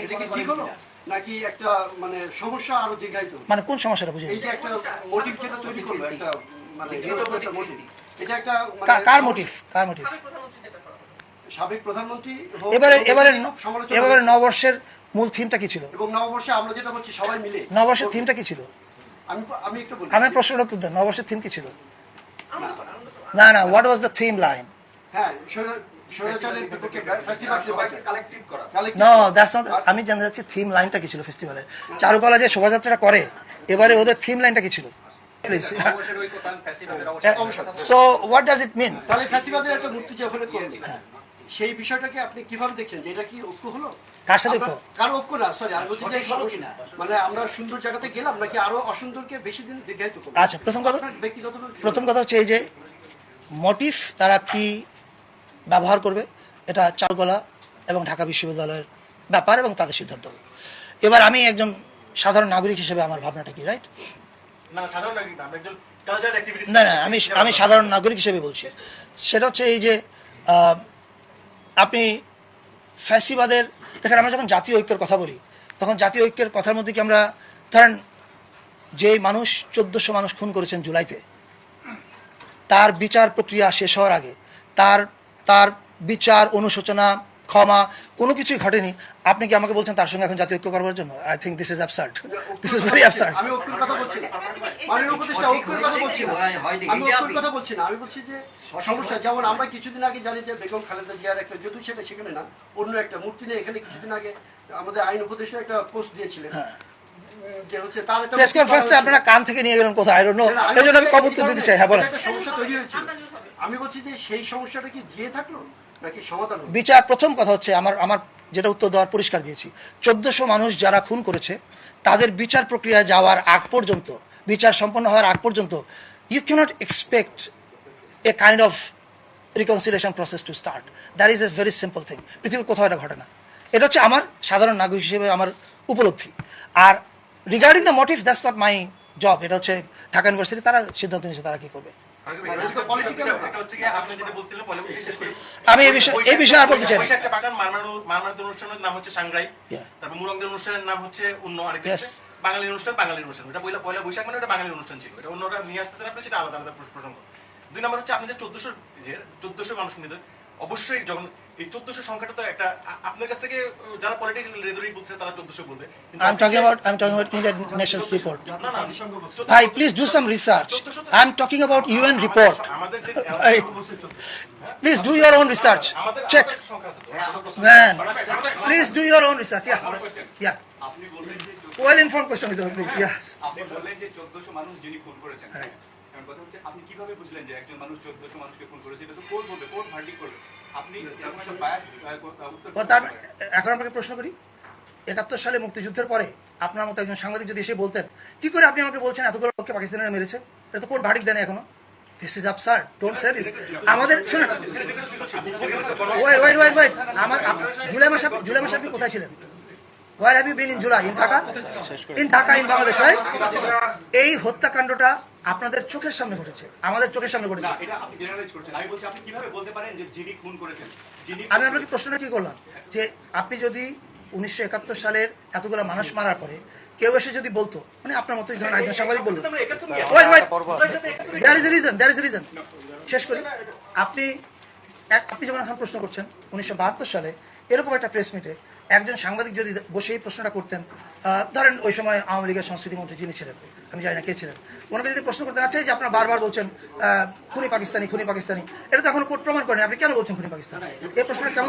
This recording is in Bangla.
এটা কি ঠিক হলো নাকি একটা মানে সমস্যা আরো দীর্ঘায়িত? মানে কোন সমস্যাটা বুঝে? এই যে একটা মোটিভ যেটা তৈরি করলো, একটা মানে একটা মোটিভ, এটা একটা কার মোটিভ? কার মোটিভ? সাবেক প্রধানমন্ত্রী এবারে নববর্ষের মূল থিমটা কি ছিল? এবং নববর্ষে আমরা যেটা বলছি সবাই মিলে নববর্ষের থিমটা কি ছিল? আমি একটু বলি, আমি প্রশ্নটা উত্তর দেন। নববর্ষের থিম কি ছিল? না না, what was the theme line? হ্যাঁ, স্বৈরাচারের বিপক্ষে ফেস্টিভ্যাল কালেক্টিভ করা। No, that's not. আমি জানতে চাচ্ছি থিম লাইনটা কি ছিল ফেস্টিভ্যালের? চারুকলা যে শোভাযাত্রাটা করে, এবারে ওদের থিম লাইনটা কি ছিল? সো হোয়াট ডাজ ইট মিন? তাহলে ফেস্টিভ্যালের একটা মূর্তি যে ওখানে করলো, সেই বিষয়টাকে আপনি কিভাবে দেখছেন যে এটা কি ঐক্য হলো? কার সাথে ঐক্য? কারো ঐক্য না, সরি, আমি বলছি যে মানে আমরা সুন্দর জায়গাতে গেলাম নাকি আরো অসুন্দরকে বেশি দিন দীর্ঘায়িত করব? আচ্ছা, ব্যক্তিগত প্রথম কথা হচ্ছে এই যে মোটিভ তারা কি ব্যবহার করবে, এটা চারুকলা এবং ঢাকা বিশ্ববিদ্যালয়ের ব্যাপার এবং তাদের সিদ্ধান্ত। এবার আমি একজন সাধারণ নাগরিক হিসেবে আমার ভাবনাটা কি, রাইট? না না, আমি সাধারণ নাগরিক হিসেবে বলছি। সেটা হচ্ছে এই যে আপনি ফ্যাসিবাদের দেখেন, আমরা যখন জাতীয় ঐক্যের কথা বলি তখন জাতীয় ঐক্যের কথার মধ্যে কি আমরা ধরেন যেই মানুষ 1400 মানুষ খুন করেছেন জুলাইতে, তার বিচার প্রক্রিয়া শেষ হওয়ার আগে তার তার বিচার, অনুশোচনা, ক্ষমা কোনো কিছুই ঘটেনি, আপনি কি আমাকে বলছেন তার সঙ্গে এখন জাতীয় ঐক্য করবার জন্য? I think this is absurd, this is very absurd. আমি ঐক্যের কথা বলছি না, মাননীয় উপদেষ্টা ঐক্যের কথা বলছি না, আমি ঐক্যের কথা বলছি না। আমি বলছি যে সমস্যা, যেমন আমরা কিছুদিন আগে জানি যে বেগম খালেদা জিয়ার একটা, যদিও সেখানে না, অন্য একটা মূর্তি নিয়ে এখানে কিছুদিন আগে আমাদের আইন উপদেষ্টা একটা পোস্ট দিয়েছিলেন যে হচ্ছে তার একটা প্রেস কনফারেন্সে আপনারা কান থেকে নিয়ে গেলেন কোথায়, আই ডোন্ট নো, এইজন্য আমি কবুতর দিতে চাই। হ্যাঁ বলেন। একটা সমস্যা তৈরি হয়েছিল, আমি বলছি যে সেই সমস্যাটা কি জিয়ে থাকলো নাকি সমাধান হলো? বিচার, প্রথম কথা হচ্ছে আমার যেটা উত্তর দেওয়ার পরিষ্কার দিয়েছি, 1400 মানুষ যারা খুন করেছে তাদের বিচার প্রক্রিয়া যাওয়ার আগ পর্যন্ত, বিচার সম্পন্ন হওয়ার আগ পর্যন্ত you can't expect a kind of reconciliation process to start. That is a very simple thing. পৃথিবীর কোথাও এটা ঘটে না। এটা হচ্ছে আমার সাধারণ নাগরিক হিসেবে আমার উপলব্ধি। আর regarding the motive, that's not my job. এটা হচ্ছে ঢাকা ইউনিভার্সিটি, তারা সিদ্ধান্ত নিয়েছে তারা কী করবে। আমি এই বিষয়ে আর বলতে চাই। অনুষ্ঠানের নাম হচ্ছে সাংগ্রাই, তারপর মুরংদের অনুষ্ঠানের নাম হচ্ছে অন্য আরেক বাঙালি অনুষ্ঠান। এটা পয়লা বৈশাখ মানে এটা বাঙালি অনুষ্ঠান ছিল, এটা অন্যরা নিয়ে আসতেছেন আপনি, সেটা আলাদা আলাদা প্রসঙ্গ। 2 নম্বর হচ্ছে আপনাদের 1400 মানুষ নিয়ে অবশ্যই যখন এই 1400 সংখ্যাটা তো একটা আপনার কাছ থেকে যারা পলিটিক্যাল রেজরি বলছে তারা 1400 বলবে। I'm talking about United Nations report. Bhai, please do some research. I'm talking about UN report. Please do your own research. Check. Man, please do your own research. Yeah. Well informed question, please. Yes. আপনি বললেন যে 1400 মানুষ যিনি খুন করেছেন, এখন কথা হচ্ছে আপনি কিভাবে বুঝলেন যে একজন মানুষ 1400 মানুষকে খুন করেছে? এটা তো কোর্ট বলবে, কোর্ট ভার্ডিক্ট করবে। আপনি এরকম একটা বায়াস উত্তর। এখন আপনাকে প্রশ্ন করি, 71 সালে মুক্তিযুদ্ধের পরে আপনার মতো একজন সাংবাদিক যদি এসে বলতেন, কি করে আপনি আমাকে বলছেন এতগুলো লোককে পাকিস্তানিরা মেরেছে? এটা তো কোর্ট ভার্ডিক্ট দেন এখনো। This is absurd, don't say this. আমাদের শুনুন, ওয়েট, আমার জুলাই মাসে আপনি কোথায় ছিলেন? Where have you been in July? In Dhaka? In Dhaka, in Bangladesh, right? এই হত্যাকাণ্ডটা আপনাদের চোখের সামনে ঘটেছে, আমাদের চোখের সামনে ঘটেছে। এটা আপনি জেনারেলাইজ করছেন। আমি বলছি আপনি কিভাবে বলতে পারেন যে যিনি খুন করেছেন? আমি আপনাকে প্রশ্নটা কি করলাম যে আপনি যদি 1971 সালের এতগুলো মানুষ মারার পরে কেউ এসে যদি বলতো, মানে আপনার মতো ধরুন একজন সাংবাদিক বললো, দ্যার ইজ এ রিজন। শেষ করি। আপনি যেমন এখন প্রশ্ন করছেন 1972 সালে এরকম একটা প্রেস মিটে একজন সাংবাদিক যদি বসে এই প্রশ্নটা করতেন, ধরেন ওই সময় আওয়ামী লীগের সংস্কৃতি মন্ত্রী যিনি ছিলেন, আমি জানি না কে ছিলেন, ওনাকে যদি প্রশ্ন করতেন, আচ্ছা এই যে আপনারা বারবার বলছেন খুনি পাকিস্তানি, এটা তো এখন কোর্ট প্রমাণ করেন, আপনি কেন বলছেন খুনি পাকিস্তানি? এই প্রশ্নটা কেমন